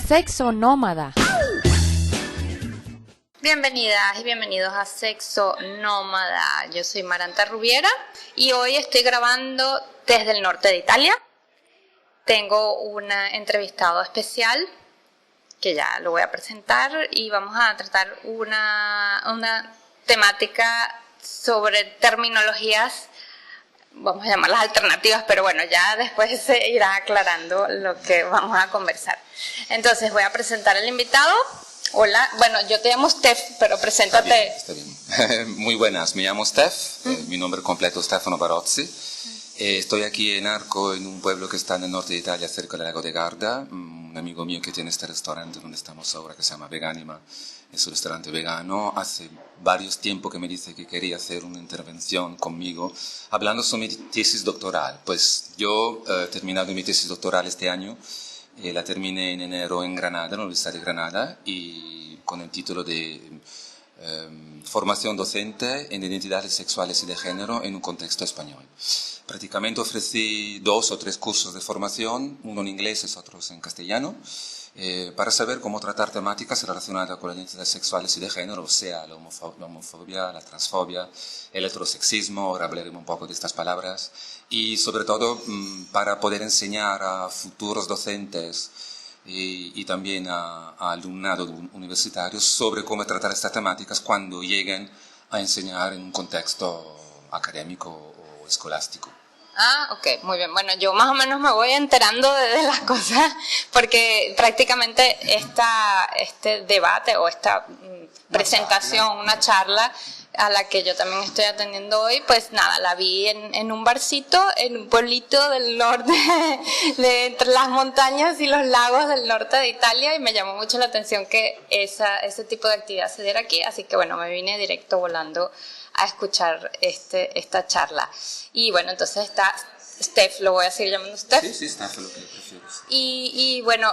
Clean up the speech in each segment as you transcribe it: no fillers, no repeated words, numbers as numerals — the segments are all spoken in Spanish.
Sexo Nómada. Bienvenidas y bienvenidos a Sexo Nómada. Yo soy Maranta Rubiera y hoy estoy grabando desde el norte de Italia. Tengo un entrevistado especial que ya lo voy a presentar y vamos a tratar una temática sobre terminologías, vamos a llamarlas alternativas, pero bueno, ya después se irá aclarando lo que vamos a conversar. Entonces voy a presentar al invitado. Hola, bueno, yo te llamo Steph, pero preséntate. Está bien. Muy buenas, me llamo Steph, mi nombre completo es Stefano Barozzi. Estoy aquí en Arco, en un pueblo que está en el norte de Italia, cerca del lago de Garda. Un amigo mío que tiene este restaurante donde estamos ahora, que se llama Veganima, es un restaurante vegano. Hace varios tiempos que me dice que quería hacer una intervención conmigo, hablando sobre mi tesis doctoral. Pues yo he terminado mi tesis doctoral este año. La terminé en enero en Granada, en la Universidad de Granada, y con el título de Formación docente en identidades sexuales y de género en un contexto español. Prácticamente ofrecí 2 o 3 cursos de formación, uno en inglés y otros en castellano, para saber cómo tratar temáticas relacionadas con las identidades sexuales y de género, o sea, la homofobia, la transfobia, el heterosexismo, ahora hablaremos un poco de estas palabras, y sobre todo para poder enseñar a futuros docentes y también a alumnado universitario sobre cómo tratar estas temáticas cuando lleguen a enseñar en un contexto académico o escolástico. Ah, ok, muy bien. Bueno, yo más o menos me voy enterando de las cosas porque prácticamente este debate o esta presentación, una charla a la que yo también estoy atendiendo hoy, pues nada, la vi en un barcito, en un pueblito del norte, entre las montañas y los lagos del norte de Italia, y me llamó mucho la atención que ese tipo de actividad se diera aquí, así que bueno, me vine directo volando a escuchar esta charla. Y bueno, entonces está Steph, lo voy a seguir llamando Steph. Sí, Steph, lo que prefiero. Y bueno,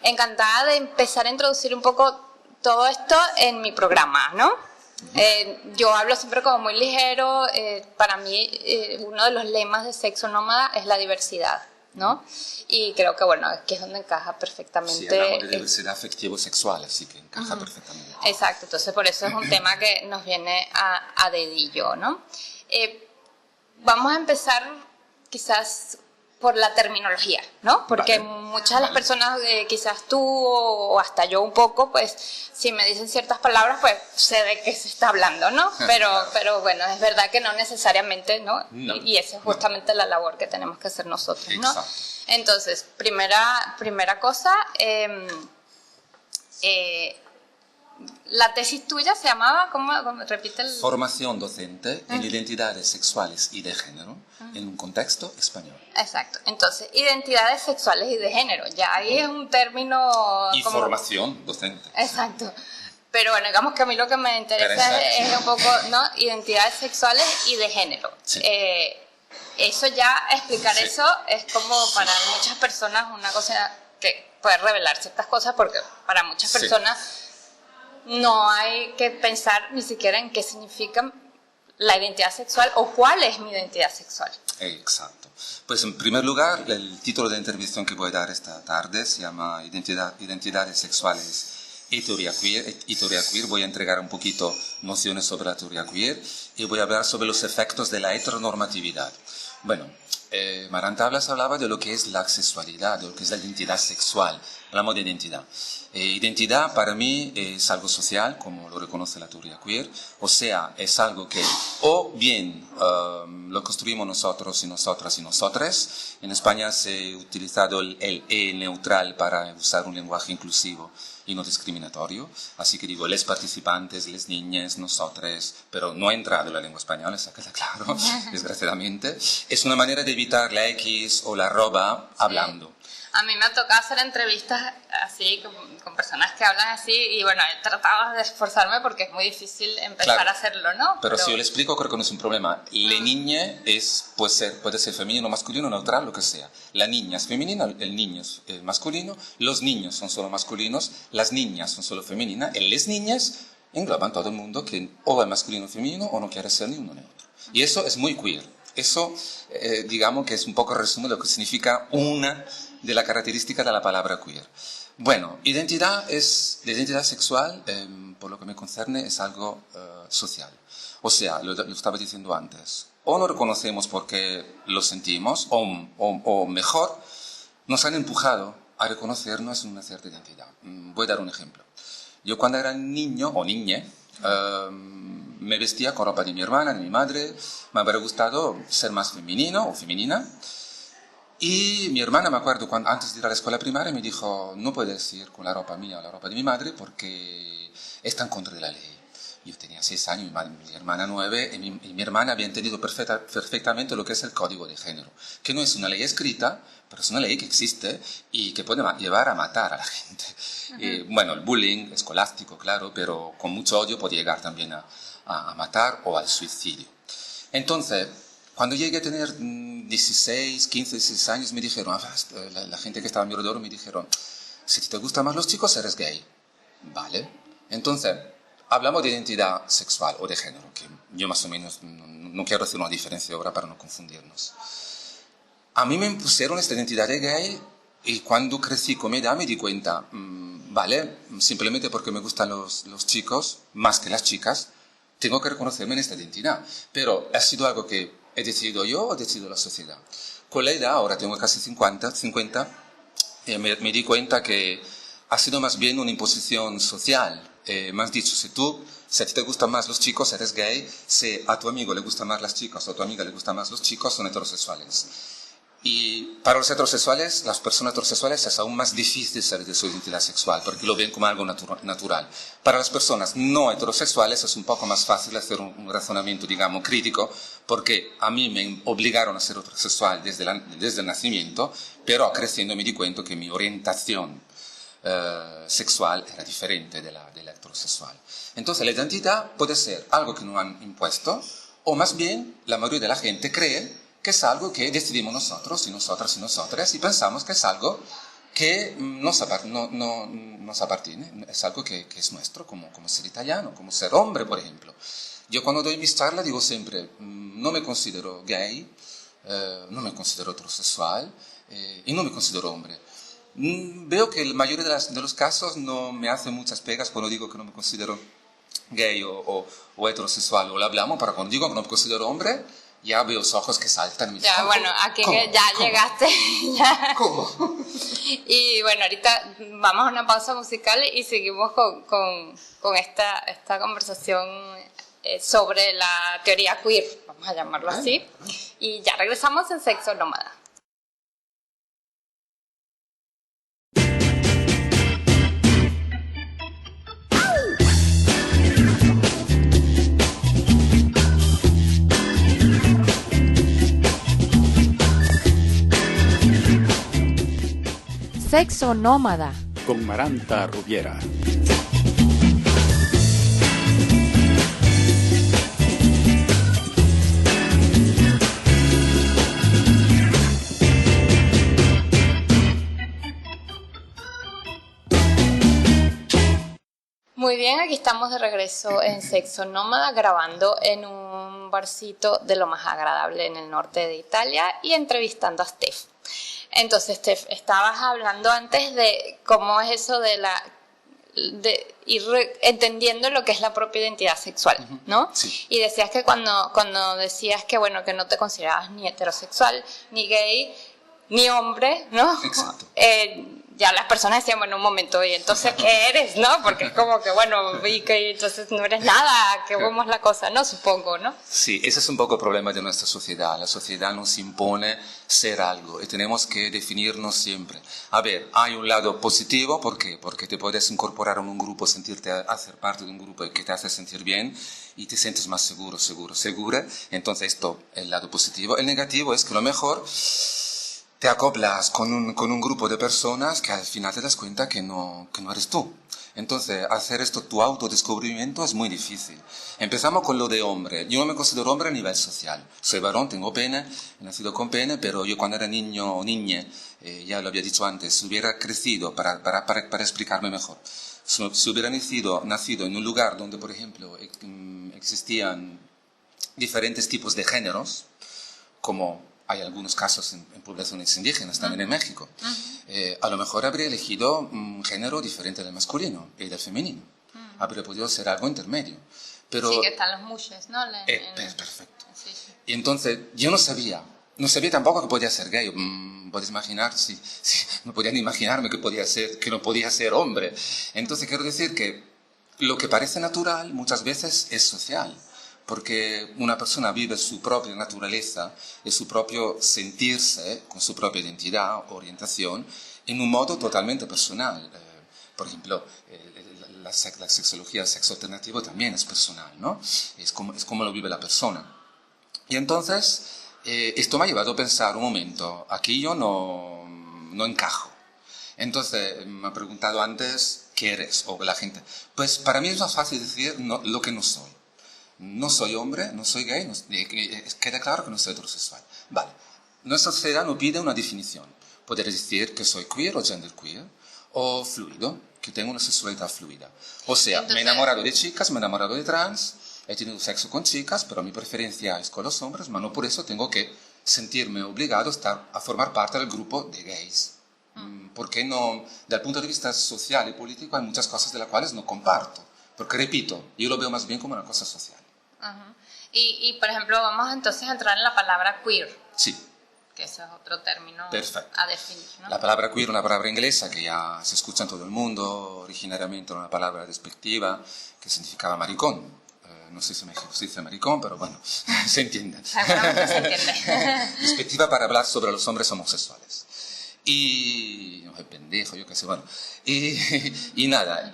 encantada de empezar a introducir un poco todo esto en mi programa, ¿no? Yo hablo siempre como muy ligero. Para mí uno de los lemas de Sexo Nómada es la diversidad, ¿no? Y creo que bueno, que es donde encaja perfectamente. Sí, hablamos de diversidad afectivo-sexual, así que encaja perfectamente. Exacto, entonces por eso es un tema que nos viene a dedillo, ¿no? Vamos a empezar quizás por la terminología, ¿no? Porque muchas de las personas, quizás tú o hasta yo un poco, pues si me dicen ciertas palabras, pues sé de qué se está hablando, ¿no? Pero bueno, es verdad que no necesariamente, ¿no? Y esa es justamente la labor que tenemos que hacer nosotros, ¿no? Exacto. Entonces, primera cosa, la tesis tuya se llamaba, ¿cómo repite el...? Formación docente en identidades sexuales y de género en un contexto español. Exacto. Entonces, identidades sexuales y de género. Ya ahí es un término... Y como... formación docente. Exacto. Pero bueno, digamos que a mí lo que me interesa es un poco, ¿no? Identidades sexuales y de género. Sí. Eso ya, explicar eso es como para muchas personas una cosa que puede revelar ciertas cosas, porque para muchas personas no hay que pensar ni siquiera en qué significa la identidad sexual o cuál es mi identidad sexual. Exacto. Pues en primer lugar, el título de intervención que voy a dar esta tarde se llama Identidades sexuales y teoría queer. Voy a entregar un poquito nociones sobre la teoría queer y voy a hablar sobre los efectos de la heteronormatividad. Bueno, Maranta hablaba de lo que es la sexualidad, de lo que es la identidad sexual. Hablamos de identidad. Identidad para mí es algo social, como lo reconoce la teoría queer, o sea, es algo que o bien lo construimos nosotros y nosotras y nosotres. En España se ha utilizado el E neutral para usar un lenguaje inclusivo y no discriminatorio, así que digo les participantes, les niñas, nosotres, pero no ha entrado en la lengua española, eso queda claro, desgraciadamente. Es una manera de evitar la X o la arroba hablando. A mí me ha tocado hacer entrevistas así con personas que hablan así y bueno, he tratado de esforzarme porque es muy difícil empezar a hacerlo, ¿no? Pero si yo le explico, creo que no es un problema. La niña puede ser femenino, masculino, neutral, lo que sea. La niña es femenina, el niño es masculino, los niños son solo masculinos, las niñas son solo femeninas, y las niñas engloban todo el mundo que o es masculino o femenino o no quiere ser ni uno ni otro. Y eso es muy queer. Eso, digamos que es un poco el resumen de lo que significa una de las características de la palabra queer. Bueno, la identidad sexual, por lo que me concerne, es algo social. O sea, lo estaba diciendo antes, o lo reconocemos porque lo sentimos, o mejor, nos han empujado a reconocernos en una cierta identidad. Voy a dar un ejemplo. Yo cuando era niño o niña, me vestía con ropa de mi hermana, de mi madre, me habría gustado ser más femenino o femenina. Y mi hermana, me acuerdo, antes de ir a la escuela primaria, me dijo, no puedes ir con la ropa mía o la ropa de mi madre porque está en contra de la ley. Yo tenía 6 años, mi hermana 9, y mi hermana había entendido perfectamente lo que es el código de género, que no es una ley escrita, pero es una ley que existe y que puede llevar a matar a la gente. Bueno, el bullying escolástico, claro, pero con mucho odio puede llegar también a matar o al suicidio. Entonces, cuando llegué a tener 16, 15, 16 años, me dijeron, la gente que estaba a mi alrededor me dijeron, si te gustan más los chicos, eres gay. Vale. Entonces, hablamos de identidad sexual o de género, que yo más o menos no quiero hacer una diferencia ahora para no confundirnos. A mí me impusieron esta identidad de gay y cuando crecí con mi edad me di cuenta, vale, simplemente porque me gustan los chicos más que las chicas, tengo que reconocerme en esta identidad. Pero ha sido algo que he decidido yo o he decidido la sociedad. Con la edad, ahora tengo casi 50, me di cuenta que ha sido más bien una imposición social. Me has dicho, si a ti te gustan más los chicos, eres gay. Si a tu amigo le gustan más las chicas o a tu amiga le gustan más los chicos, son heterosexuales. Y para los heterosexuales, las personas heterosexuales es aún más difícil salir de su identidad sexual porque lo ven como algo natural. Para las personas no heterosexuales es un poco más fácil hacer un razonamiento, digamos, crítico, porque a mí me obligaron a ser heterosexual desde el nacimiento, pero creciendo me di cuenta que mi orientación sexual era diferente de la heterosexual. Entonces la identidad puede ser algo que nos han impuesto, o más bien la mayoría de la gente cree que es algo que decidimos nosotros y nosotras y nosotras y pensamos que es algo que nos appartiene, es algo que es nuestro, como ser italiano, como ser hombre, por ejemplo. Yo cuando doy mis charlas digo siempre, no me considero gay, no me considero heterosexual y no me considero hombre. Veo que la mayoría de los casos no me hacen muchas pegas cuando digo que no me considero gay o heterosexual, o lo hablamos, para cuando digo que no me considero hombre, ya veo los ojos que saltan. Ya, bueno, aquí ya llegaste. Ya. ¿Cómo? Y bueno, ahorita vamos a una pausa musical y seguimos con esta conversación sobre la teoría queer, vamos a llamarlo así. Y ya regresamos en Sexo Nómada. Sexo Nómada con Maranta Rubiera. Muy bien, aquí estamos de regreso en Sexo Nómada, grabando en un barcito de lo más agradable en el norte de Italia y entrevistando a Steph. Entonces, Steph, estabas hablando antes de cómo es eso de ir entendiendo lo que es la propia identidad sexual, ¿no? Sí. Y decías que cuando decías que, bueno, que no te considerabas ni heterosexual, ni gay, ni hombre, ¿no? Exacto. Ya las personas decían, bueno, un momento, ¿y entonces qué eres, no? Porque es como que, bueno, y que entonces no eres nada, que vamos la cosa, ¿no? Supongo, ¿no? Sí, ese es un poco el problema de nuestra sociedad. La sociedad nos impone ser algo y tenemos que definirnos siempre. A ver, hay un lado positivo, ¿por qué? Porque te puedes incorporar en un grupo, sentirte hacer parte de un grupo que te hace sentir bien y te sientes más segura. Entonces esto es el lado positivo. El negativo es que lo mejor te acoplas con un grupo de personas que al final te das cuenta que no eres tú. Entonces, hacer esto, tu autodescubrimiento, es muy difícil. Empezamos con lo de hombre. Yo no me considero hombre a nivel social. Soy varón, tengo pene, he nacido con pene, pero yo cuando era niño o niña, ya lo había dicho antes, si hubiera crecido, para explicarme mejor, si hubiera nacido en un lugar donde, por ejemplo, existían diferentes tipos de géneros, como hay algunos casos en poblaciones indígenas, también en México, a lo mejor habría elegido un género diferente del masculino y del femenino. Habría podido ser algo intermedio. Pero, sí, que están los mushes, ¿no? Perfecto. Sí, sí. Y entonces yo no sabía tampoco que podía ser gay. Podéis imaginar, si no podían imaginarme que no podía ser hombre. Entonces quiero decir que lo que parece natural muchas veces es social, porque una persona vive su propia naturaleza y su propio sentirse con su propia identidad, orientación, en un modo totalmente personal. Por ejemplo, la sexología, el sexo alternativo también es personal, ¿no? Es como lo vive la persona. Y entonces, esto me ha llevado a pensar, un momento, aquí yo no encajo. Entonces, me ha preguntado antes, ¿qué eres? O la gente. Pues para mí es más fácil decir lo que no soy. No soy hombre, no soy gay, queda claro que no soy heterosexual. Vale. Nuestra sociedad no pide una definición. Poder decir que soy queer o genderqueer, o fluido, que tengo una sexualidad fluida. O sea, entonces, me he enamorado de chicas, me he enamorado de trans, he tenido sexo con chicas, pero mi preferencia es con los hombres, pero no por eso tengo que sentirme obligado a formar parte del grupo de gays. Porque no, desde el punto de vista social y político hay muchas cosas de las cuales no comparto. Porque, repito, yo lo veo más bien como una cosa social. Y, por ejemplo, vamos entonces a entrar en la palabra queer. Sí. Que eso es otro término perfecto. A definir, ¿no? La palabra queer es una palabra inglesa que ya se escucha en todo el mundo. Originariamente era una palabra despectiva que significaba maricón. No sé si en México se dice maricón, pero bueno, se entiende. Seguramente se entiende. Despectiva para hablar sobre los hombres homosexuales. Y... no sé, pendejo, yo qué sé, bueno. Y nada,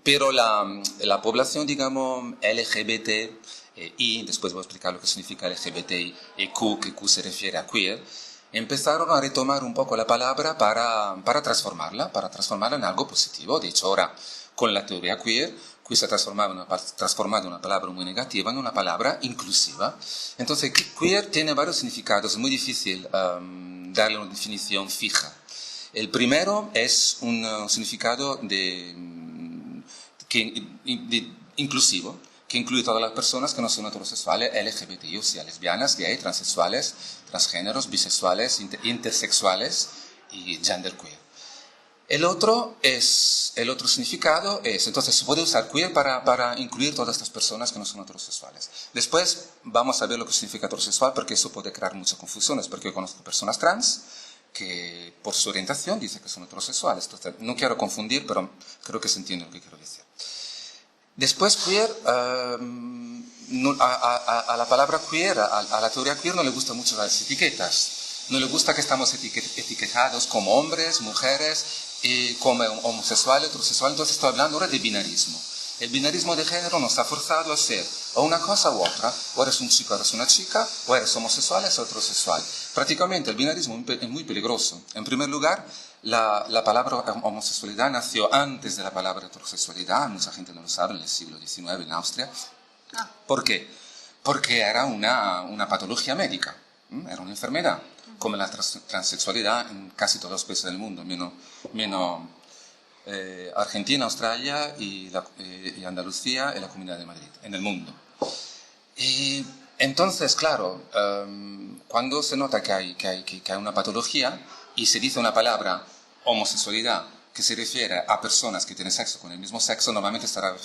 pero la población, digamos, LGBT... y después voy a explicar lo que significa LGBTI y Q, que Q se refiere a queer, empezaron a retomar un poco la palabra para transformarla en algo positivo. De hecho, ahora, con la teoría queer se ha transformado una palabra muy negativa en una palabra inclusiva. Entonces, queer tiene varios significados, es muy difícil darle una definición fija. El primero es un significado inclusivo, que incluye todas las personas que no son heterosexuales, LGBTI, o sea, lesbianas, gay, transexuales, transgéneros, bisexuales, intersexuales y genderqueer. El otro significado es, entonces se puede usar queer para incluir todas estas personas que no son heterosexuales. Después vamos a ver lo que significa heterosexual, porque eso puede crear muchas confusiones, porque yo conozco personas trans que por su orientación dicen que son heterosexuales. Entonces, no quiero confundir, pero creo que se entiende lo que quiero decir. Después, queer, a la palabra queer, a la teoría queer no le gustan mucho las etiquetas. No le gusta que estamos etiquetados como hombres, mujeres, y como homosexual, heterosexual. Entonces estoy hablando ahora de binarismo. El binarismo de género nos ha forzado a ser o una cosa u otra. O eres un chico, o eres una chica, o eres homosexual, o eres heterosexual. Prácticamente el binarismo es muy peligroso. En primer lugar, la palabra homosexualidad nació antes de la palabra heterosexualidad. Mucha gente no lo sabe, en el siglo XIX en Austria. ¿Por qué? Porque era una patología médica, era una enfermedad, como la transexualidad en casi todos los países del mundo, menos Argentina, Australia y Andalucía y la Comunidad de Madrid, en el mundo. Y entonces, claro, cuando se nota que hay una patología y se dice una palabra homosexualidad que se refiere a personas que tienen sexo con el mismo sexo, normalmente estará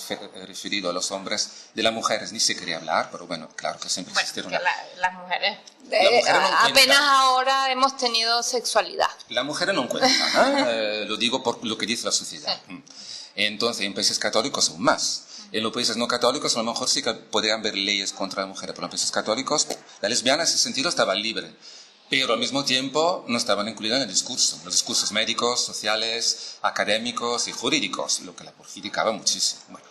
referido a los hombres. De las mujeres ni se quería hablar, pero bueno, claro que siempre existieron. Las mujeres no apenas ahora hemos tenido sexualidad. Las mujeres no cuentan, lo digo por lo que dice la sociedad. Sí. Entonces, en países católicos aún más. En los países no católicos a lo mejor sí que podrían haber leyes contra las mujeres, pero en los países católicos la lesbiana en ese sentido estaba libre. Pero al mismo tiempo no estaban incluidas en el discurso, los discursos médicos, sociales, académicos y jurídicos, lo que la perjudicaba muchísimo. Bueno,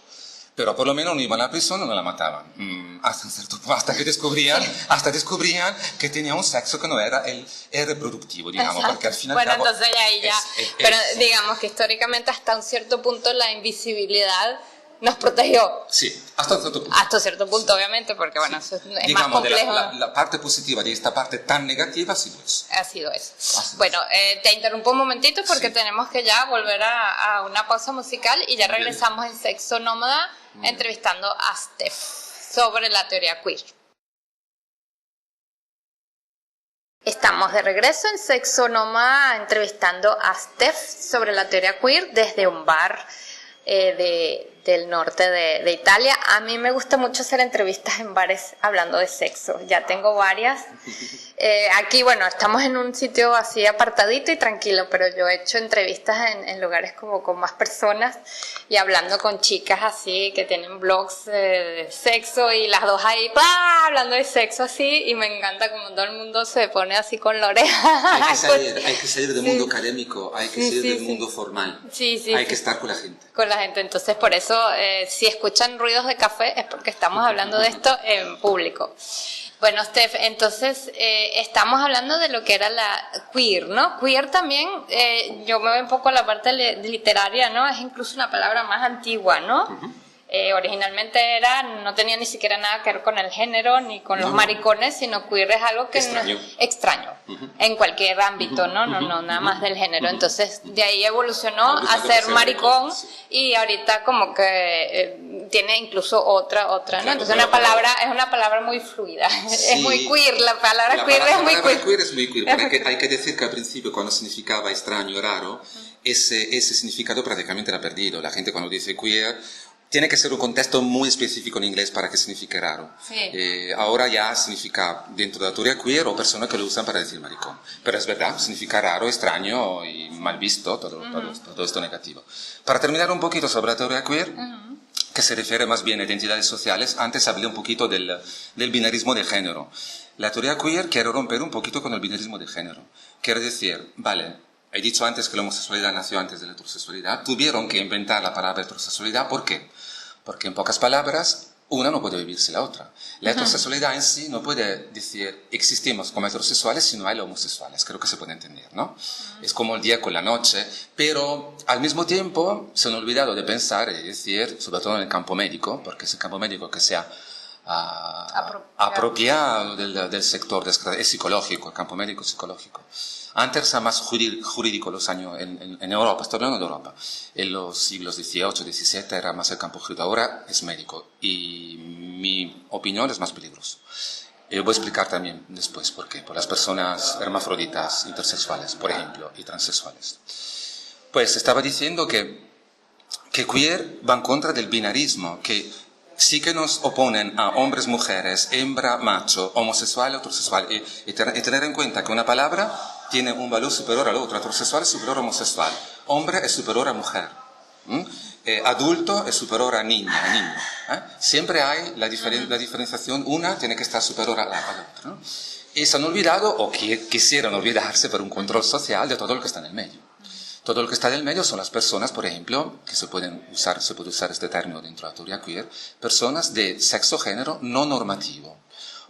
pero por lo menos no iban a la prisión o no la mataban, hasta descubrían que tenía un sexo que no era el reproductivo, digamos, porque al final... Bueno, entonces ahí ya, pero digamos que históricamente hasta un cierto punto la invisibilidad nos protegió. Sí, hasta cierto punto. Hasta cierto punto, obviamente, porque bueno, eso es digamos, más complejo. La parte positiva de esta parte tan negativa ha sido eso. Ha sido eso. Bueno, te interrumpo un momentito porque tenemos que ya volver a una pausa musical y ya regresamos en Sexo Nómada entrevistando a Steph sobre la teoría queer. Estamos de regreso en Sexo Nómada entrevistando a Steph sobre la teoría queer desde un bar del norte de Italia. A mí me gusta mucho hacer entrevistas en bares hablando de sexo, ya tengo varias. Aquí, bueno, estamos en un sitio así apartadito y tranquilo, pero yo he hecho entrevistas en lugares como con más personas y hablando con chicas así que tienen blogs de sexo y las dos ahí hablando de sexo así, y me encanta como todo el mundo se pone así con la oreja. Hay que salir del mundo académico, hay que salir del mundo formal, hay que estar con la gente. Con la gente, entonces por eso si escuchan ruidos de café es porque estamos hablando de esto en público. Bueno, Steph, entonces estamos hablando de lo que era la queer, ¿no? Queer también, yo me voy un poco a la parte literaria, ¿no? Es incluso una palabra más antigua, ¿no? Uh-huh. Originalmente no tenía ni siquiera nada que ver con el género ni con los maricones, sino queer es algo que extraño uh-huh. En cualquier ámbito, ¿no? No, nada más del género. Entonces de ahí evolucionó a ser maricón y ahorita como que tiene incluso otra, ¿no? Entonces es una palabra muy fluida, sí. Es muy queer, la palabra queer es muy queer. Queer es muy queer, pero hay que decir que al principio cuando significaba extraño, raro, ese significado prácticamente era perdido. La gente cuando dice queer tiene que ser un contexto muy específico en inglés para que signifique raro. Sí. Ahora ya significa dentro de la teoría queer o personas que lo usan para decir maricón. Pero es verdad, significa raro, extraño y mal visto, todo esto negativo. Para terminar un poquito sobre la teoría queer, que se refiere más bien a identidades sociales, antes hablé un poquito del binarismo de género. La teoría queer quiere romper un poquito con el binarismo de género. Quiere decir, vale, he dicho antes que la homosexualidad nació antes de la heterosexualidad, tuvieron que inventar la palabra heterosexualidad, ¿por qué? Porque en pocas palabras, una no puede vivirse la otra. La heterosexualidad en sí no puede decir existimos como heterosexuales si no hay homosexuales. Creo que se puede entender, ¿no? Es como el día con la noche, pero al mismo tiempo se han olvidado de pensar y decir, sobre todo en el campo médico, porque es el campo médico que sea apropiado del sector, es psicológico, el campo médico es psicológico. Antes era más jurídico los años en Europa, estoy hablando de Europa. En los siglos XVIII, XVII era más el campo jurídico, ahora es médico. Y mi opinión es más peligroso. Voy a explicar también después por qué. Por las personas hermafroditas, intersexuales, por ejemplo, y transexuales. Pues estaba diciendo que queer va en contra del binarismo, que sí que nos oponen a hombres, mujeres, hembra, macho, homosexual, heterosexual. Y tener en cuenta que una palabra tiene un valor superior al otro. Heterosexual es superior a homosexual. Hombre es superior a mujer. Adulto es superior a niño. Siempre hay la diferenciación. Una tiene que estar superior a la otra, ¿no? Y se han olvidado, o quisieran olvidarse por un control social de todo lo que está en el medio. Todo lo que está en el medio son las personas, por ejemplo, que se puede usar este término dentro de la teoría queer, personas de sexo-género no normativo.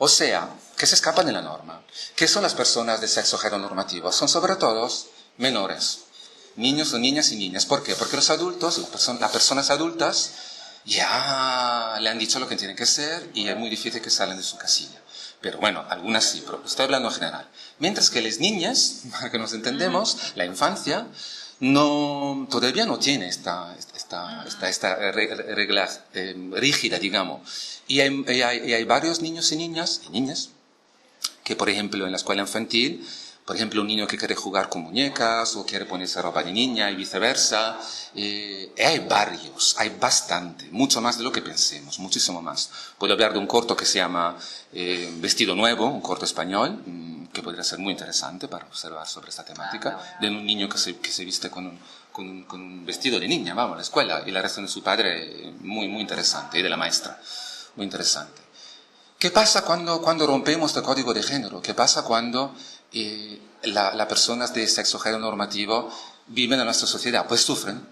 O sea, que se escapan de la norma. ¿Qué son las personas de sexo-género normativo? Son sobre todo menores, niños o niñas y niñas. ¿Por qué? Porque los adultos, las personas adultas, ya le han dicho lo que tienen que ser y es muy difícil que salgan de su casilla. Pero bueno, algunas sí, pero estoy hablando en general. Mientras que las niñas, para que nos entendemos, la infancia, todavía no tiene esta regla rígida, digamos. Y hay varios niños y niñas que, por ejemplo, en la escuela infantil, por ejemplo, un niño que quiere jugar con muñecas o quiere ponerse ropa de niña y viceversa. Hay varios, hay bastante, mucho más de lo que pensemos, muchísimo más. Puedo hablar de un corto que se llama Vestido Nuevo, un corto español, que podría ser muy interesante para observar sobre esta temática, de un niño que se viste con un vestido de niña, vamos, a la escuela, y la reacción de su padre, muy, muy interesante, y de la maestra, muy interesante. ¿Qué pasa cuando rompemos el código de género? ¿Qué pasa cuando las personas de sexo género normativo viven en nuestra sociedad? Pues sufren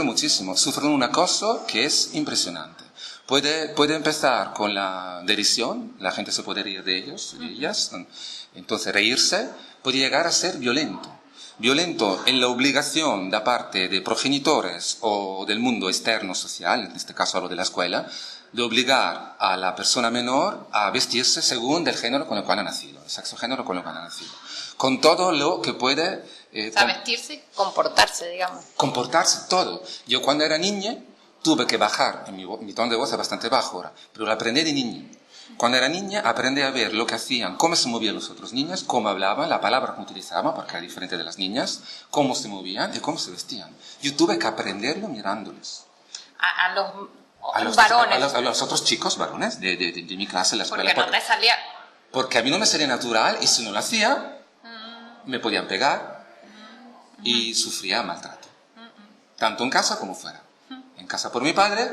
muchísimo, sufren un acoso que es impresionante. Puede empezar con la derisión, la gente se puede reír de ellos, de ellas, entonces reírse puede llegar a ser violento en la obligación de parte de progenitores o del mundo externo social, en este caso hablo de la escuela, de obligar a la persona menor a vestirse según el género con el cual ha nacido, el sexo género con el cual ha nacido, con todo lo que puede... vestirse y comportarse, digamos. Comportarse, todo. Yo cuando era niña tuve que bajar, mi tono de voz es bastante bajo ahora, pero lo aprendí de niño. Cuando era niña aprendí a ver lo que hacían, cómo se movían los otros niños, cómo hablaban, la palabra que utilizaban, porque era diferente de las niñas, cómo se movían y cómo se vestían. Yo tuve que aprenderlo mirándoles. A los varones. A los otros chicos varones de mi clase en la escuela. Porque no te salía... Porque a mí no me salía natural y si no lo hacía, me podían pegar y sufría maltrato. Tanto en casa como fuera. En casa por mi padre,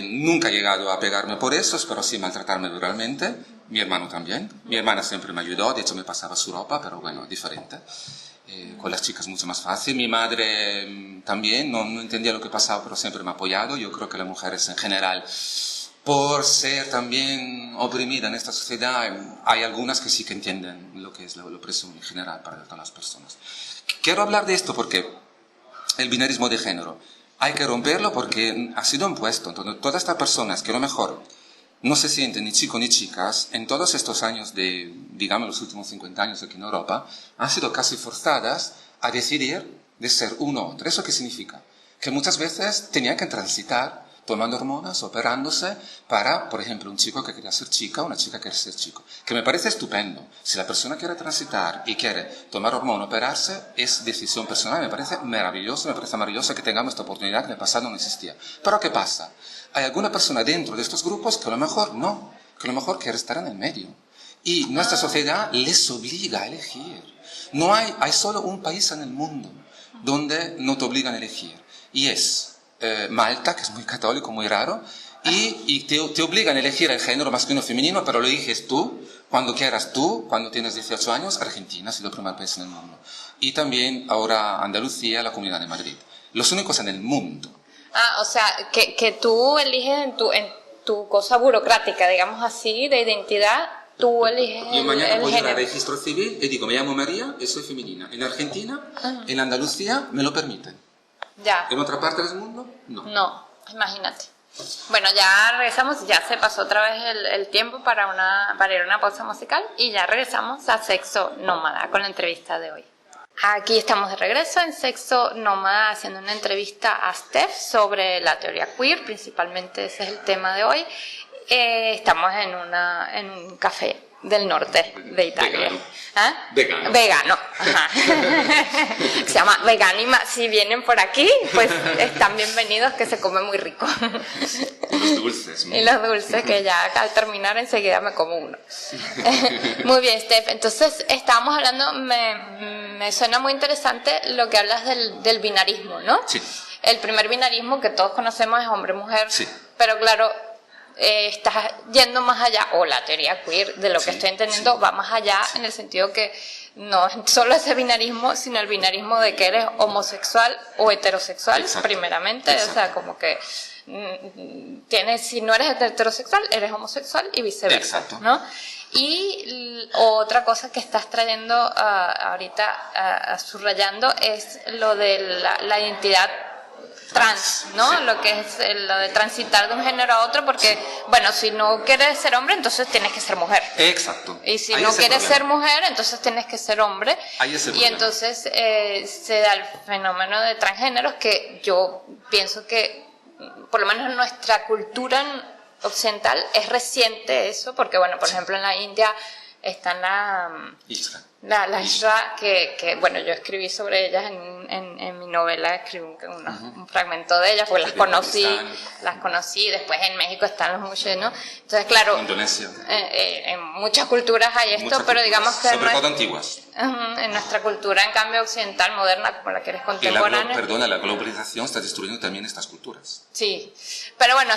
nunca he llegado a pegarme por eso, pero sí maltratarme verbalmente. Mi hermano también. Mi hermana siempre me ayudó, de hecho me pasaba su ropa, pero bueno, diferente. Con las chicas mucho más fácil. Mi madre también, no entendía lo que pasaba, pero siempre me ha apoyado. Yo creo que las mujeres en general, por ser también oprimida en esta sociedad, hay algunas que sí que entienden lo que es la opresión en general para todas las personas. Quiero hablar de esto porque el binarismo de género hay que romperlo porque ha sido impuesto. Entonces, todas estas personas que a lo mejor no se sienten ni chicos ni chicas, en todos estos años de, digamos, los últimos 50 años aquí en Europa, han sido casi forzadas a decidir de ser uno u otro. ¿Eso qué significa? Que muchas veces tenían que transitar tomando hormonas, operándose, para, por ejemplo, un chico que quería ser chica, una chica que quiere ser chico. Que me parece estupendo. Si la persona quiere transitar y quiere tomar hormonas, operarse, es decisión personal. Me parece maravilloso que tengamos esta oportunidad que en el pasado no existía. Pero ¿qué pasa? Hay alguna persona dentro de estos grupos que a lo mejor no, que a lo mejor quiere estar en el medio. Y nuestra sociedad les obliga a elegir. No hay solo un país en el mundo donde no te obligan a elegir. Y es Malta, que es muy católico, muy raro, y te obligan a elegir el género masculino o femenino, pero lo eliges tú, cuando quieras tú, cuando tienes 18 años. Argentina ha sido el primer país en el mundo. Y también ahora Andalucía, la Comunidad de Madrid. Los únicos en el mundo. O sea, que tú eliges en tu cosa burocrática, digamos así, de identidad, tú eliges Yo mañana el voy a ir al género. registro civil y digo, me llamo María y soy femenina. En Argentina, en Andalucía, me lo permiten. Ya. En otra parte del mundo, no. No, imagínate. Bueno, ya regresamos, ya se pasó otra vez el tiempo para ir a una pausa musical y ya regresamos a Sexo Nómada con la entrevista de hoy. Aquí estamos de regreso en Sexo Nómada haciendo una entrevista a Steph sobre la teoría queer, principalmente ese es el tema de hoy. Estamos en un café del norte de Italia. Vegano. ¿Ah? Vegano. Vegano. Ajá. Se llama Veganima. Si vienen por aquí, pues están bienvenidos, que se come muy rico. Y los dulces. Y los dulces, que ya al terminar enseguida me como uno. Muy bien, Steph. Entonces, estábamos hablando, me suena muy interesante lo que hablas del binarismo, ¿no? Sí. El primer binarismo que todos conocemos es hombre-mujer. Sí. Pero claro, estás yendo más allá, o la teoría queer, de lo que estoy entendiendo, va más allá en el sentido que no es solo ese binarismo, sino el binarismo de que eres homosexual o heterosexual, primeramente. O sea, como que si no eres heterosexual, eres homosexual y viceversa. Exacto. ¿No? Y otra cosa que estás trayendo ahorita, subrayando, es lo de la identidad trans, ¿no? Sí. Lo que es lo de transitar de un género a otro, porque, bueno, si no quieres ser hombre, entonces tienes que ser mujer. Exacto. Y si Ahí no es el quieres problema. ser mujer, entonces tienes que ser hombre. Ahí es el y problema. entonces se da el fenómeno de transgéneros, que yo pienso que, por lo menos en nuestra cultura occidental, es reciente eso, porque, bueno, por ejemplo, en la India están la Isra, que bueno, yo escribí sobre ellas en mi novela, escribí un fragmento de ellas, porque las conocí, después en México están los muchos, ¿no? Entonces, claro, Indonesia. En muchas culturas hay esto, pero digamos que sobre todo antiguas. En nuestra cultura, en cambio, occidental, moderna, como la que eres contemporánea. La globalización está destruyendo también estas culturas. Sí, pero bueno,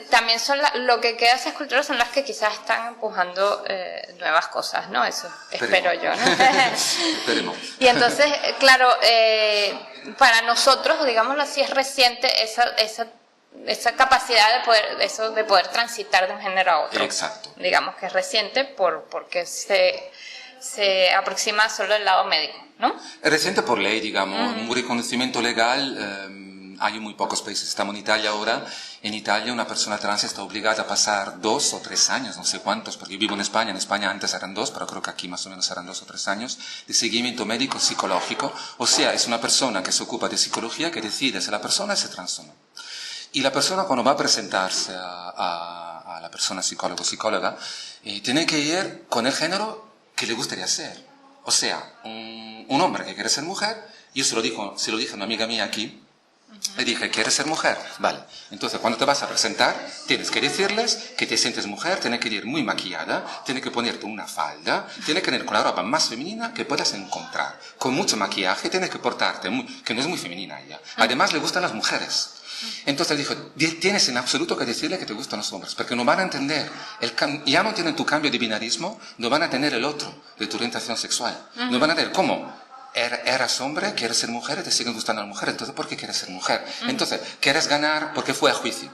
también son lo que queda de esas culturas son las que quizás están empujando nuevas cosas, ¿no? Eso espero yo, ¿no? Esperemos. Y entonces, claro, para nosotros, digámoslo así, es reciente esa capacidad de poder transitar de un género a otro. Exacto. Digamos que es reciente porque se aproxima solo el lado médico, ¿no? Es reciente por ley, digamos, un reconocimiento legal. Hay muy pocos países, estamos en Italia ahora. En Italia una persona trans está obligada a pasar 2 o 3 años, no sé cuántos, porque yo vivo en España antes eran 2, pero creo que aquí más o menos eran 2 o 3 años, de seguimiento médico psicológico. O sea, es una persona que se ocupa de psicología que decide si la persona es trans o no. Y la persona cuando va a presentarse a a la persona psicólogo o psicóloga, tiene que ir con el género que le gustaría ser. O sea, un hombre que quiere ser mujer, yo se lo dije a una amiga mía aquí, le dije, ¿quieres ser mujer? Vale. Entonces, cuando te vas a presentar, tienes que decirles que te sientes mujer, tienes que ir muy maquillada, tienes que ponerte una falda, tienes que ir con la ropa más femenina que puedas encontrar. Con mucho maquillaje, tienes que portarte, que no es muy femenina ella. Además, le gustan las mujeres. Entonces dijo, tienes en absoluto que decirle que te gustan los hombres, porque no van a entender, ya no tienen tu cambio de binarismo, no van a tener el otro, de tu orientación sexual. No van a tener, ¿cómo? Eras hombre, quieres ser mujer y te siguen gustando las mujeres, entonces ¿por qué quieres ser mujer? Entonces, ¿quieres ganar? Porque fue a juicio.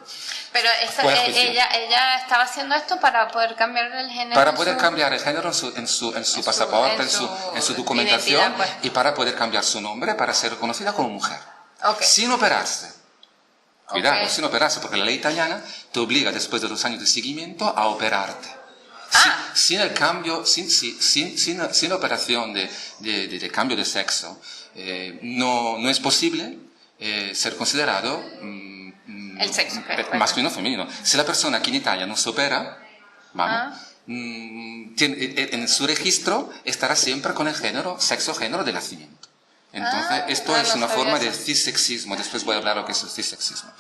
Pero ella estaba haciendo esto para poder cambiar el género. Para poder cambiar el género en su pasaporte, en su documentación, pues. Y para poder cambiar su nombre para ser reconocida como mujer. Okay. Sin operarse. Cuidado, sin operarse, porque la ley italiana te obliga después de 2 años de seguimiento a operarte. Sin el cambio, sin operación de cambio de sexo, no es posible ser considerado el sexo masculino o femenino. Si la persona aquí en Italia no se opera, en su registro estará siempre con el sexo-género de nacimiento. Entonces, esto es una forma de cissexismo. Después voy a hablar de lo que es el cissexismo.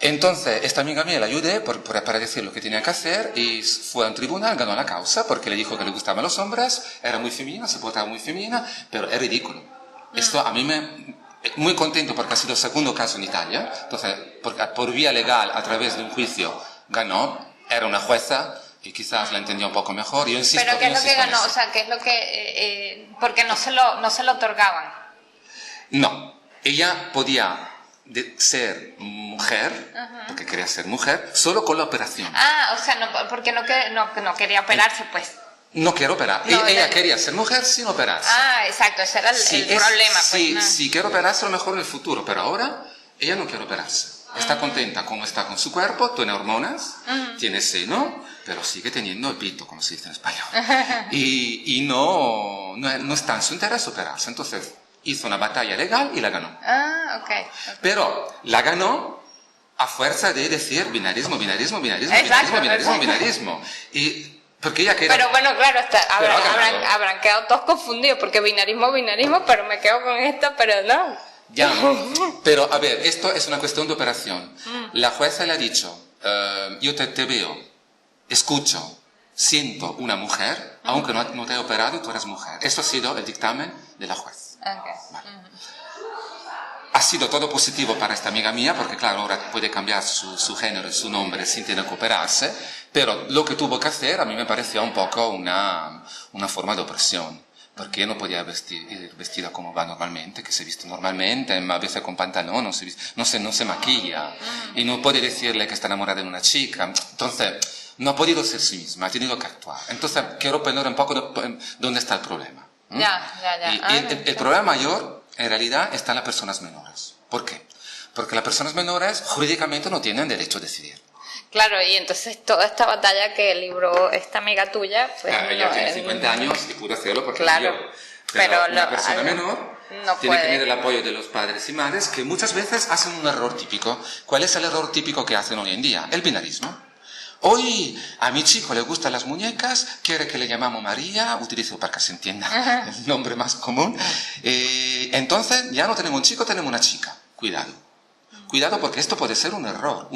Entonces, esta amiga mía la ayudé para decir lo que tenía que hacer y fue a un tribunal, ganó la causa porque le dijo que le gustaban los hombres, era muy femenina, se portaba muy femenina, pero es ridículo. Esto a mí muy contento porque ha sido el segundo caso en Italia, entonces, porque por vía legal, a través de un juicio, ganó, era una jueza y quizás la entendía un poco mejor. Yo insisto, ¿pero qué es lo que ganó? O sea, ¿qué es lo que...? porque no se lo otorgaban. No, ella podía ser mujer, porque quería ser mujer, solo con la operación. O sea, porque no quería operarse, pues. No quiero operar. Ella quería ser mujer sin operarse. Exacto, ese era el problema. Sí, quiero operarse a lo mejor en el futuro, pero ahora ella no quiere operarse. Está contenta como está con su cuerpo, tiene hormonas, tiene seno, pero sigue teniendo el pito, como se dice en español. y no está en su interés operarse. Entonces hizo una batalla legal y la ganó. Okay. Pero la ganó a fuerza de decir binarismo. Y porque ella quería... Pero bueno, claro, habrán quedado todos confundidos, porque binarismo, pero me quedo con esto, pero no. Ya, pero a ver, esto es una cuestión de operación. La jueza le ha dicho, yo te veo, escucho, siento una mujer, aunque no te he operado, tú eres mujer. Esto ha sido el dictamen de la juez. Okay. Vale. Ha sido todo positivo para esta amiga mía, porque claro, ahora puede cambiar su género y su nombre sin tener que operarse, pero lo que tuvo que hacer a mí me pareció un poco una forma de opresión, porque no podía ir vestida como va normalmente, que se viste normalmente, a veces con pantalón, no se maquilla, y no puede decirle que está enamorada de una chica, entonces no ha podido ser sí misma, ha tenido que actuar. Entonces quiero poner un poco dónde está el problema. Ya. Y el problema mayor, en realidad, está en las personas menores. ¿Por qué? Porque las personas menores jurídicamente no tienen derecho a decidir. Claro, y entonces toda esta batalla que libró esta amiga tuya... Pues ella tiene 50 años y pudo hacerlo porque claro, pero una persona menor tiene que tener el apoyo de los padres y madres, que muchas veces hacen un error típico. ¿Cuál es el error típico que hacen hoy en día? El binarismo. Hoy a mi chico le gustan las muñecas, quiere que le llamamos María, utilizo para que se entienda el nombre más común. Entonces ya no tenemos un chico, tenemos una chica. Cuidado porque esto puede ser un error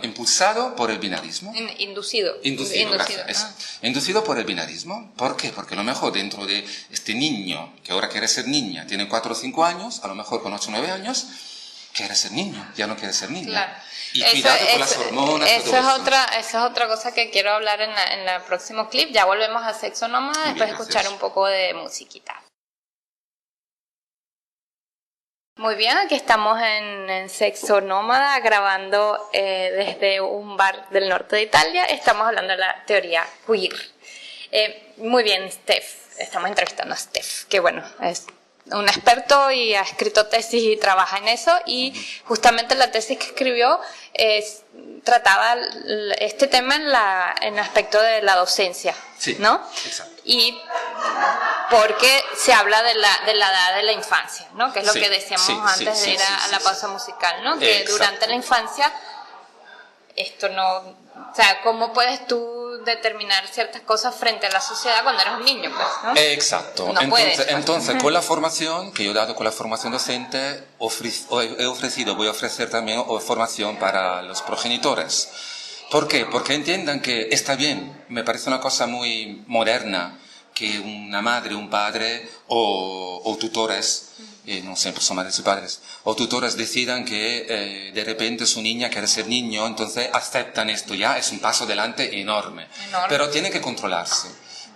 impulsado por el binarismo. Inducido. Inducido por el binarismo. ¿Por qué? Porque a lo mejor dentro de este niño, que ahora quiere ser niña, tiene 4 o 5 años, a lo mejor con 8 o 9 años, quiere ser niño, ya no quiere ser niña. Claro. Y cuidado con las hormonas. Esa es otra cosa que quiero hablar en el próximo clip. Ya volvemos a Sexo Nómada, después de escuchar un poco de musiquita. Muy bien, aquí estamos en Sexo Nómada grabando desde un bar del norte de Italia. Estamos hablando de la teoría queer. Muy bien, Steph. Estamos entrevistando a Steph, que bueno, es un experto y ha escrito tesis y trabaja en eso, y justamente la tesis que escribió trataba este tema en el aspecto de la docencia, sí, ¿no? Exacto. Y porque se habla de la edad de la infancia, ¿no? Que es lo que decíamos antes de ir a la pausa musical, ¿no? Que durante la infancia esto no, o sea, ¿cómo puedes tú determinar ciertas cosas frente a la sociedad cuando eres un niño, pues, ¿no? Exacto. No puedes, pues. Entonces, con la formación que yo he dado, con la formación docente, voy a ofrecer también formación para los progenitores. ¿Por qué? Porque entiendan que está bien, me parece una cosa muy moderna que una madre, un padre o tutores, no siempre son madres y padres, o tutores decidan que de repente su niña quiere ser niño, entonces aceptan esto ya, es un paso adelante enorme. Pero tienen que controlarse,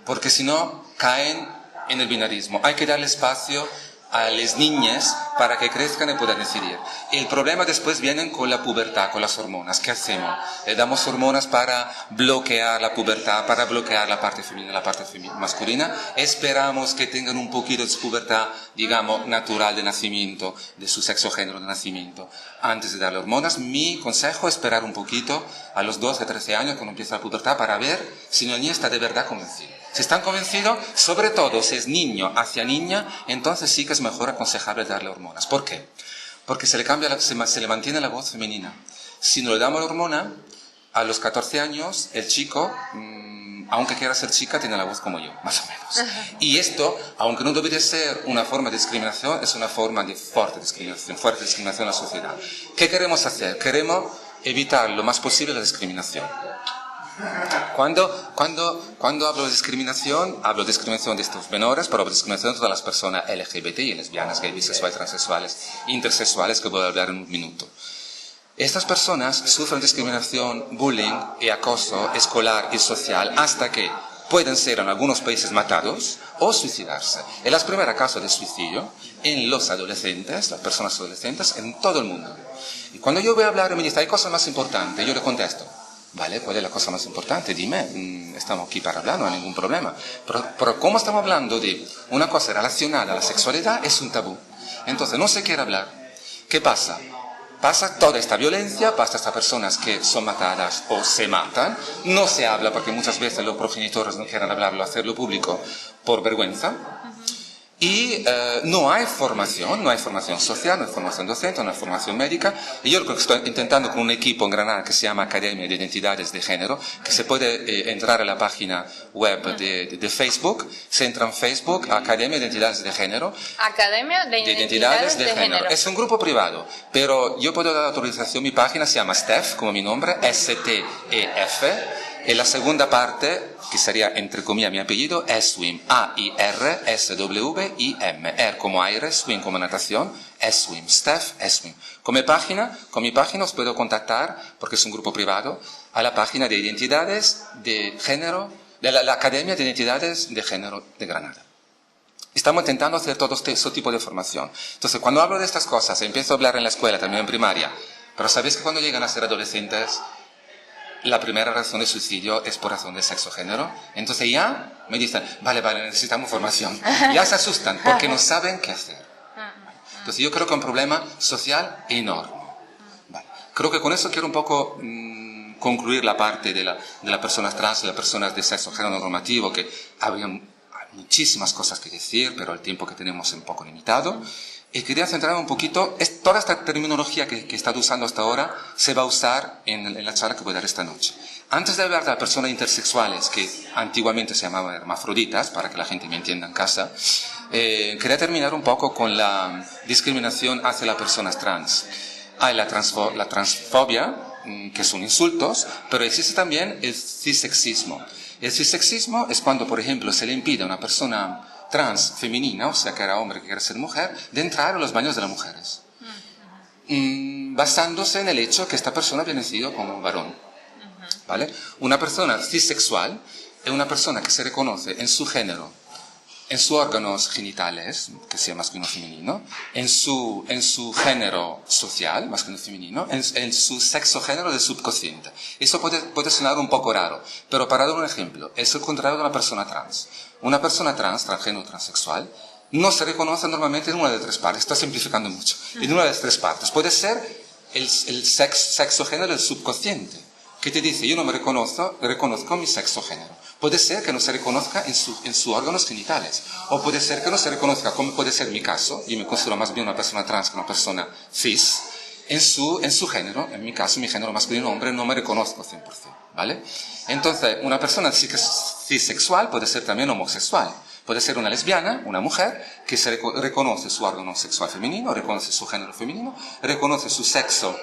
porque si no caen en el binarismo. Hay que darle espacio a las niñas para que crezcan y puedan decidir. El problema después viene con la pubertad, con las hormonas. ¿Qué hacemos? Le damos hormonas para bloquear la pubertad, para bloquear la parte femenina y la parte masculina. Esperamos que tengan un poquito de pubertad, digamos, natural de nacimiento, de su sexo género de nacimiento. Antes de darle hormonas, mi consejo es esperar un poquito a los 12, 13 años cuando empieza la pubertad para ver si la niña está de verdad convencida. Si están convencidos, sobre todo si es niño hacia niña, entonces sí que es mejor aconsejable darle hormonas. ¿Por qué? Porque se le mantiene la voz femenina. Si no le damos la hormona, a los 14 años, el chico, aunque quiera ser chica, tiene la voz como yo, más o menos. Y esto, aunque no debería ser una forma de discriminación, es una forma de fuerte discriminación en la sociedad. ¿Qué queremos hacer? Queremos evitar lo más posible la discriminación. Cuando hablo de discriminación de estos menores, pero de discriminación de todas las personas LGBTI, lesbianas, gays, bisexuales, transexuales, intersexuales, que voy a hablar en un minuto. Estas personas sufren discriminación, bullying y acoso escolar y social hasta que pueden ser en algunos países matados o suicidarse. En los primeros casos de suicidio, en los adolescentes, las personas adolescentes, en todo el mundo. Y cuando yo voy a hablar y me dice, hay cosas más importantes, yo le contesto, vale, ¿cuál es la cosa más importante? Dime, estamos aquí para hablar, no hay ningún problema. Pero como estamos hablando de una cosa relacionada a la sexualidad, es un tabú. Entonces no se quiere hablar. ¿Qué pasa? Pasa toda esta violencia, pasa estas personas que son matadas o se matan. No se habla porque muchas veces los progenitores no quieren hablarlo, hacerlo público por vergüenza. Y no hay formación social, no hay formación docente, no hay formación médica. Y yo lo que estoy intentando con un equipo en Granada que se llama Academia de Identidades de Género, que se puede entrar a la página web de Facebook. Se entra en Facebook, Academia de Identidades de Género. Academia de Identidades de Género. Es un grupo privado, pero yo puedo dar autorización. Mi página se llama STEF, como mi nombre, S-T-E-F. En la segunda parte, que sería entre comillas mi apellido, Eswim, A-I-R-S-W-I-M, como aire, swim como natación, Eswim, Steph Eswim. Con mi página os puedo contactar, porque es un grupo privado, a la página de Identidades de Género, de la Academia de Identidades de Género de Granada. Estamos intentando hacer todo este tipo de formación. Entonces, cuando hablo de estas cosas, empiezo a hablar en la escuela, también en primaria, pero ¿sabéis que cuando llegan a ser adolescentes, la primera razón de suicidio es por razón de sexo-género? Entonces ya me dicen, vale, necesitamos formación. Ya se asustan porque no saben qué hacer. Entonces yo creo que es un problema social enorme. Vale. Creo que con eso quiero un poco concluir la parte de las personas trans y las personas de sexo-género normativo, que había muchísimas cosas que decir, pero el tiempo que tenemos es un poco limitado. Y quería centrarme un poquito, toda esta terminología que he estado usando hasta ahora se va a usar en la charla que voy a dar esta noche. Antes de hablar de las personas intersexuales, que antiguamente se llamaban hermafroditas, para que la gente me entienda en casa, quería terminar un poco con la discriminación hacia las personas trans. Hay la transfobia, que son insultos, pero existe también el cissexismo. El cissexismo es cuando, por ejemplo, se le impide a una persona trans femenina, o sea que era hombre que quiere ser mujer, de entrar a los baños de las mujeres, basándose en el hecho que esta persona había nacido como varón. ¿Vale? Una persona cisexual es una persona que se reconoce en su género, en sus órganos genitales, que sea masculino o femenino, en su género social, masculino o femenino, en su sexo género del subconsciente. Eso puede sonar un poco raro, pero para dar un ejemplo, es el contrario de una persona trans. Una persona transgénero, transexual, no se reconoce normalmente en una de tres partes. Estoy simplificando mucho. En una de las tres partes. Puede ser el sexo género del subconsciente, que te dice, yo no me reconozco mi sexo género. Puede ser que no se reconozca en sus órganos genitales. O puede ser que no se reconozca, como puede ser mi caso, y me considero más bien una persona trans que una persona cis, en su género. En mi caso, mi género masculino hombre, no me reconozco 100%, ¿vale? Entonces, una persona cisexual puede ser también homosexual. Puede ser una lesbiana, una mujer, que se reconoce su órgano sexual femenino, reconoce su género femenino, reconoce su sexo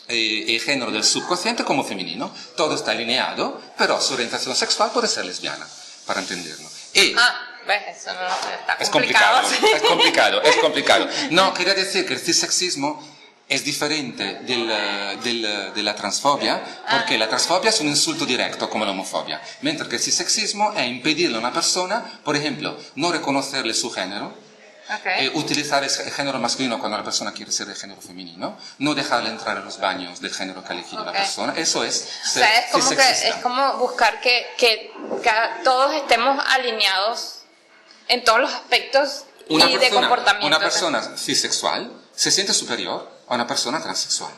y género del subconsciente como femenino. Todo está alineado, pero su orientación sexual puede ser lesbiana, para entenderlo. ¿Ves? Eso no está es complicado. complicado, es complicado. No, quería decir que el cissexismo es diferente de la transfobia, porque la transfobia es un insulto directo, como la homofobia, mientras que el cissexismo es impedirle a una persona, por ejemplo, no reconocerle su género, utilizar el género masculino cuando la persona quiere ser de género femenino, no dejarle entrar en los baños del género que ha elegido la persona. Eso es ser cissexista. Es como buscar que todos estemos alineados en todos los aspectos de comportamiento. Una persona cisexual se siente superior a una persona transexual.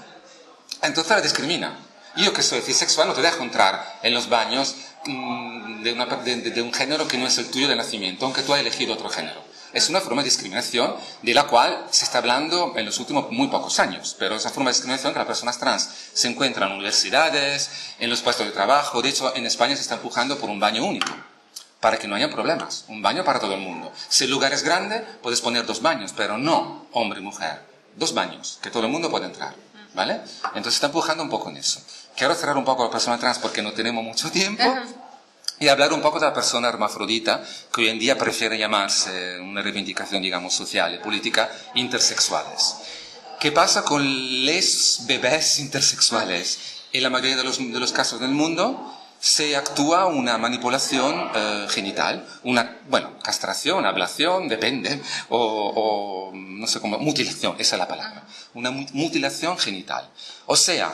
Entonces la discrimina. Yo que soy cisexual no te dejo entrar en los baños de un género que no es el tuyo de nacimiento, aunque tú hayas elegido otro género. Es una forma de discriminación de la cual se está hablando en los últimos muy pocos años, pero es una forma de discriminación que las personas trans se encuentran en universidades, en los puestos de trabajo. De hecho, en España se está empujando por un baño único, para que no haya problemas, un baño para todo el mundo. Si el lugar es grande, puedes poner 2 baños, pero no hombre y mujer, 2 baños, que todo el mundo puede entrar, ¿vale? Entonces se está empujando un poco en eso. Quiero cerrar un poco a la persona trans porque no tenemos mucho tiempo, y hablar un poco de la persona hermafrodita, que hoy en día prefiere llamarse, una reivindicación, digamos, social y política, intersexuales. ¿Qué pasa con los bebés intersexuales? En la mayoría de los casos del mundo se actúa una manipulación genital, castración, ablación, depende, o no sé cómo, mutilación, esa es la palabra, una mutilación genital. O sea,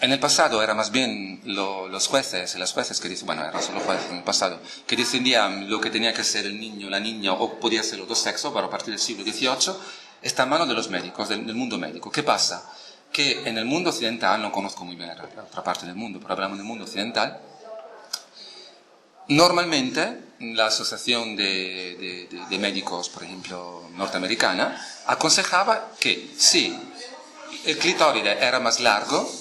en el pasado era más bien los jueces y las jueces que dicen, eran solo jueces en el pasado, que decidían lo que tenía que ser el niño, la niña, o podía ser los 2 sexos, pero a partir del siglo XVIII está en manos de los médicos, del mundo médico. ¿Qué pasa? Que en el mundo occidental, no conozco muy bien la otra parte del mundo, pero hablamos del mundo occidental, normalmente la asociación de médicos, por ejemplo, norteamericana, aconsejaba que si el clítoris era más largo,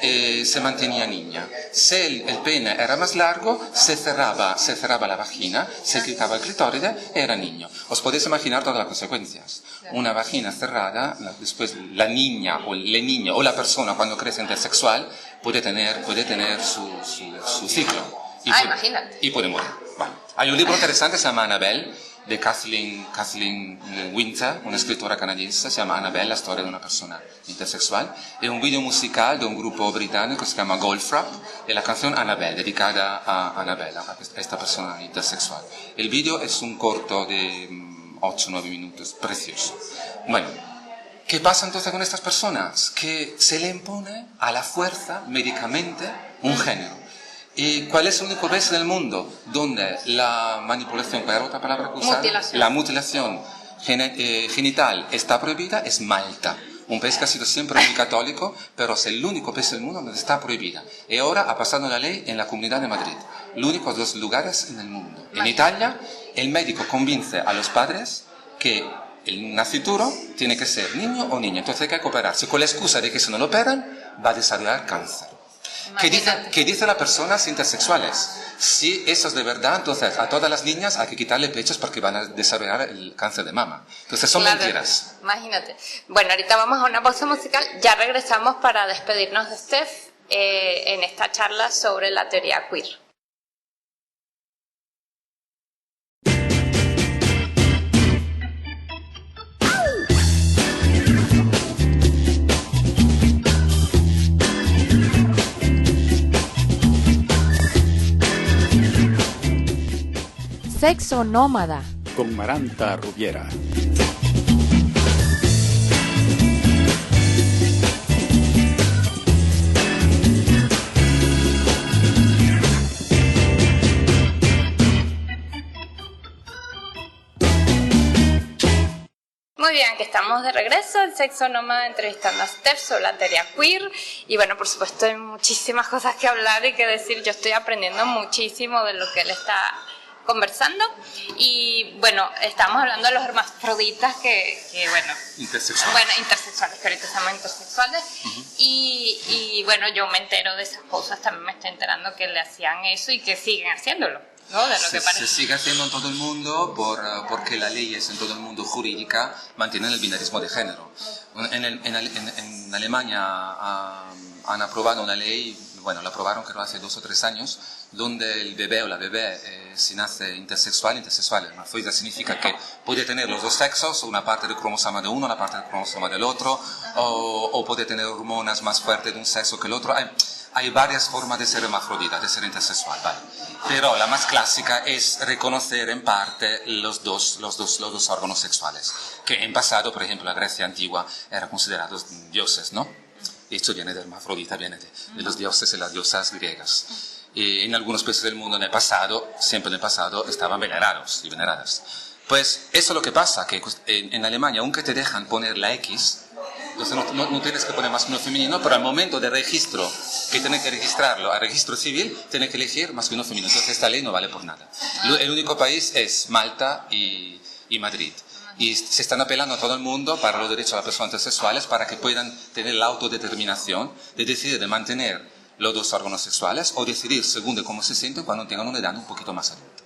se mantenía niña. Si el pene era más largo, se cerraba la vagina, se quitaba el clítoris, era niño. Os podéis imaginar todas las consecuencias. Una vagina cerrada, después la niña o el niño o la persona cuando crece intersexual puede tener su ciclo. Y puede morir. Bueno, hay un libro interesante, se llama Annabelle, de Kathleen Winter, una escritora canadiense, se llama Annabelle, la storia de una persona intersexual. Es un video musical de un grupo británico que se llama Goldfrapp, y la canción Annabelle, dedicada a Annabelle, a esta persona intersexual. El video es un corto de 8-9 minutos, precioso. Bueno, ¿qué pasa entonces con estas personas? Que se le impone a la fuerza, médicamente, un género. ¿Y cuál es el único país del mundo donde la manipulación, ¿cuál era otra palabra que usaba? La mutilación genital está prohibida? Es Malta. Un país que ha sido siempre muy católico, pero es el único país del mundo donde está prohibida. Y ahora ha pasado la ley en la Comunidad de Madrid. Los únicos 2 lugares en el mundo. En Italia, el médico convence a los padres que el nascituro tiene que ser niño o niña. Entonces hay que operarse. Con la excusa de que si no lo operan, va a desarrollar cáncer. ¿Qué dice las personas intersexuales? Si eso es de verdad, entonces a todas las niñas hay que quitarle pechos porque van a desarrollar el cáncer de mama. Entonces son mentiras. Imagínate. Bueno, ahorita vamos a una pausa musical. Ya regresamos para despedirnos de Steph en esta charla sobre la teoría queer. Sexo Nómada con Maranta Rubiera. Muy bien, que estamos de regreso en Sexo Nómada entrevistando a Steph sobre la teoría queer. Y bueno, por supuesto hay muchísimas cosas que hablar y que decir. Yo estoy aprendiendo muchísimo de lo que él está conversando y bueno, estábamos hablando de los hermafroditas que bueno, intersexuales, que ahorita se llaman intersexuales. Y bueno, yo me entero de esas cosas, también me estoy enterando que le hacían eso y que siguen haciéndolo, ¿no? De lo que parece. Se sigue haciendo en todo el mundo porque las leyes en todo el mundo jurídica mantienen el binarismo de género. En Alemania han aprobado una ley, bueno, la aprobaron creo hace 2 o 3 años, donde el bebé o la bebé si nace intersexual, hermafrodita significa que puede tener los dos sexos, una parte del cromosoma de uno, una parte del cromosoma del otro, o puede tener hormonas más fuertes de un sexo que el otro. Hay varias formas de ser hermafrodita, de ser intersexual, ¿vale? Pero la más clásica es reconocer en parte los dos órganos sexuales, que en pasado, por ejemplo, la Grecia antigua eran considerados dioses, ¿no? Esto viene de hermafrodita, viene de los dioses y las diosas griegas. Y en algunos países del mundo siempre en el pasado, estaban venerados y veneradas. Pues eso es lo que pasa, que en Alemania, aunque te dejan poner la X, entonces no tienes que poner masculino o femenino, pero al momento de registro, que tienes que registrarlo al registro civil, tienes que elegir masculino o femenino. Entonces esta ley no vale por nada. El único país es Malta y Madrid. Y se están apelando a todo el mundo para los derechos de las personas intersexuales para que puedan tener la autodeterminación de decidir de mantener los dos órganos sexuales o decidir según de cómo se sienten cuando tengan una edad un poquito más adulta.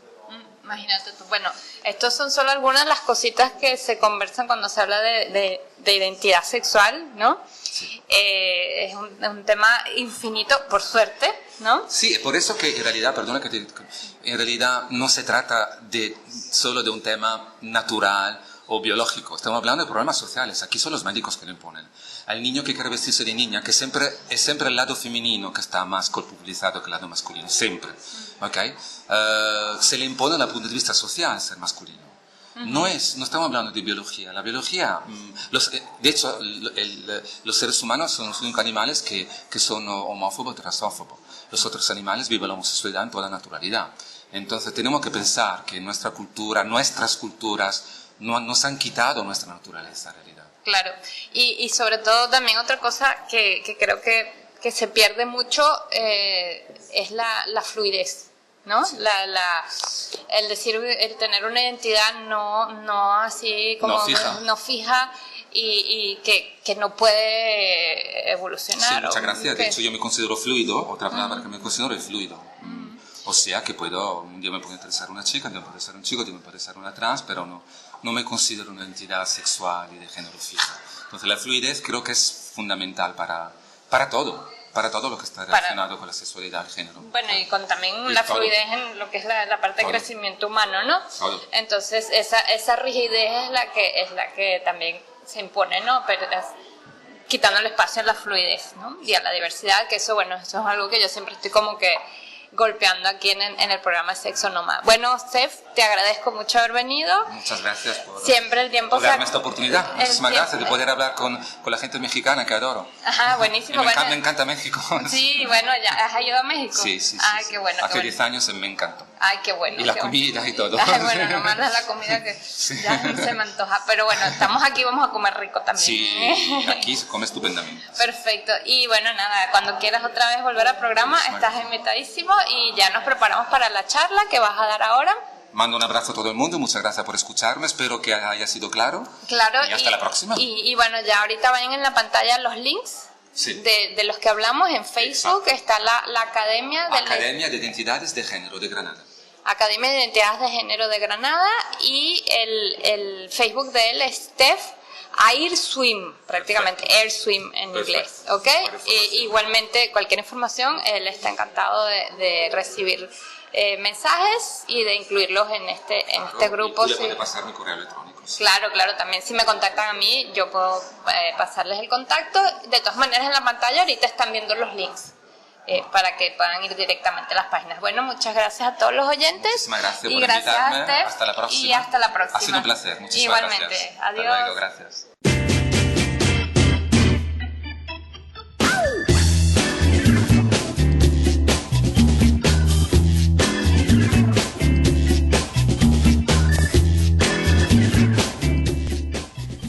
Imagínate tú. Bueno, estos son solo algunas de las cositas que se conversan cuando se habla de identidad sexual, ¿no? Sí. Es un tema infinito, por suerte, ¿no? Sí, por eso que en realidad, en realidad no se trata solo de un tema natural o biológico. Estamos hablando de problemas sociales. Aquí son los médicos que lo imponen. Al niño que quiere vestirse de niña, que es siempre el lado femenino que está más corporalizado que el lado masculino, siempre. ¿Okay? Se le impone desde el punto de vista social ser masculino. No estamos hablando de biología. La biología, de hecho, los seres humanos son los únicos animales que son homófobos o transófobos. Los otros animales viven la homosexualidad en toda naturalidad. Entonces tenemos que pensar que nuestras culturas no nos han quitado nuestra naturaleza en realidad. Claro, y sobre todo también otra cosa que creo que se pierde mucho es la fluidez, ¿no? Sí. El tener una identidad no así como no fija y que no puede evolucionar. Sí, muchas gracias. De hecho, yo me considero fluido. Otra palabra que me considero es fluido. O sea que un día me puede interesar una chica, un día me puede interesar un chico, un día me puede interesar una trans, pero no me considero una entidad sexual y de género fija. Entonces la fluidez creo que es fundamental para todo lo que está relacionado con la sexualidad, el género. Bueno, y con también la fluidez en lo que es la parte de crecimiento humano, ¿no? Todo. Entonces esa rigidez es la que también se impone, ¿no? Pero quitando el espacio a la fluidez, ¿no? Y a la diversidad, que eso es algo que yo siempre estoy como que golpeando aquí en el programa Sexo Nómada. Bueno, Steph, te agradezco mucho haber venido. Muchas gracias por darme esta oportunidad. Muchísimas gracias de poder hablar con la gente mexicana que adoro. Ajá, buenísimo. Me encanta México. Sí, bueno, ¿ya has ido a México? Sí. Ay, qué bueno. Hace 10 años me encantó. Ay, qué bueno. Y la comida y todo. Ay, bueno, nomás la comida que ya se me antoja. Pero bueno, estamos aquí, vamos a comer rico también. Sí, aquí se come estupendamente. Perfecto. Y bueno, nada, cuando quieras otra vez volver al programa, estás invitadísimo y ya nos preparamos para la charla que vas a dar ahora. Mando un abrazo a todo el mundo, muchas gracias por escucharme, espero que haya sido claro. Claro. Y hasta la próxima. Y bueno, ya ahorita vayan en la pantalla los links. Sí. De los que hablamos en Facebook. Exacto. Está la Academia de Identidades de Género de Granada. Academia de Identidades de Género de Granada y el Facebook de él es Steph Airswim, prácticamente Airswim en inglés, ¿ok? Igualmente cualquier información, él está encantado de recibir mensajes y de incluirlos en este grupo. Y le puede pasar mi correo electrónico. Sí. Claro, también si me contactan a mí, yo puedo pasarles el contacto. De todas maneras, en la pantalla ahorita están viendo los links para que puedan ir directamente a las páginas. Bueno, muchas gracias a todos los oyentes. Muchísimas gracias por invitarme. Hasta la próxima. Y hasta la próxima. Ha sido un placer. Muchísimas Igualmente. Gracias. Adiós. Hasta luego. Gracias.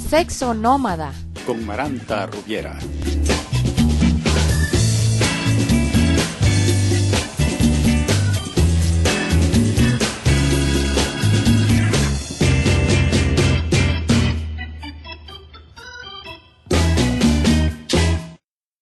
Sexo Nómada con Maranta Rubiera.